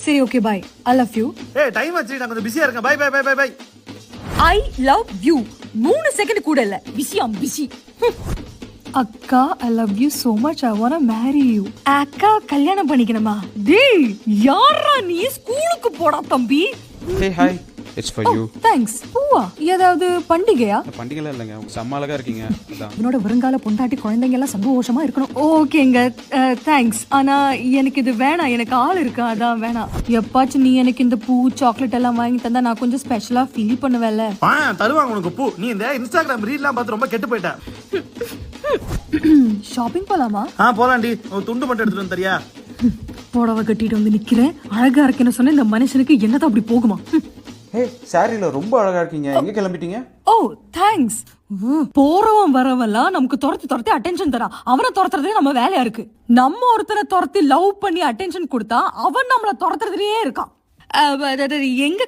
சரி okay bye. I love you. ஏய் time ஆச்சு, நான் கொஞ்சம் பிஸியா இருக்கேன். Bye bye bye bye bye. I love you 3 second கூட இல்ல. பிஸி. அக்கா I love you so much. I wanna marry you. அக்கா கல்யாணம் பண்ணிக்கணுமா? டேய் யாரா நீ? ஸ்கூலுக்கு போடா தம்பி. Hey hi, it's for you. Thanks. பூவா? ஏதாவது பண்டிகையா? பண்டிகைலாம் இல்லைங்க, செம்ம அழகா இருக்கீங்க. அதான் உன்னோட வருங்கால பொண்டாட்டி குழந்தைங்க எல்லாம் சந்தோஷமா இருக்கணும். ஓகேங்க தேங்க்ஸ். ஆனா எனக்கு இது வேணாம், எனக்கு ஆள் இருக்கு, அதான் வேணாம். எப்பாச்சும் நீ எனக்கு இந்த பூ சாக்லேட் எல்லாம் வாங்கி தந்தா நான் கொஞ்சம் ஸ்பெஷலா ஃபீல் பண்ணுவேன்ல. தருவாங்க உனக்கு பூ. நீ இந்த இன்ஸ்டாகிராம் ரீல்லாம் பார்த்து ரொம்ப கெட்டு போயிட்ட. ஷாப்பிங் போலாமா? போலாண்டி. துண்டு மட்டும் எடுத்துட்டு வந்து தரியா? புடவை கட்டிட்டு வந்து நிக்கிறேன், அழகா இருக்கேன்னு சொன்ன இந்த மனுஷனுக்கு என்னதான் அப்படி போகுமா? ஹே சாரில ரொம்ப அழகா இருக்கீங்க. எங்க கிளம்பிட்டீங்க? ஓ தேங்க்ஸ். போறவன் வரவெல்லாம் நமக்கு துரத்தி அட்டென்ஷன் தரா. அவனை துரத்துறதே நம்ம வேலையா இருக்கு. நம்ம ஒருத்தரை துரத்தி லவ் பண்ணி அட்டென்ஷன் கொடுத்தா அவன் நம்மள துரத்துறதுலயே இருக்கான். எங்க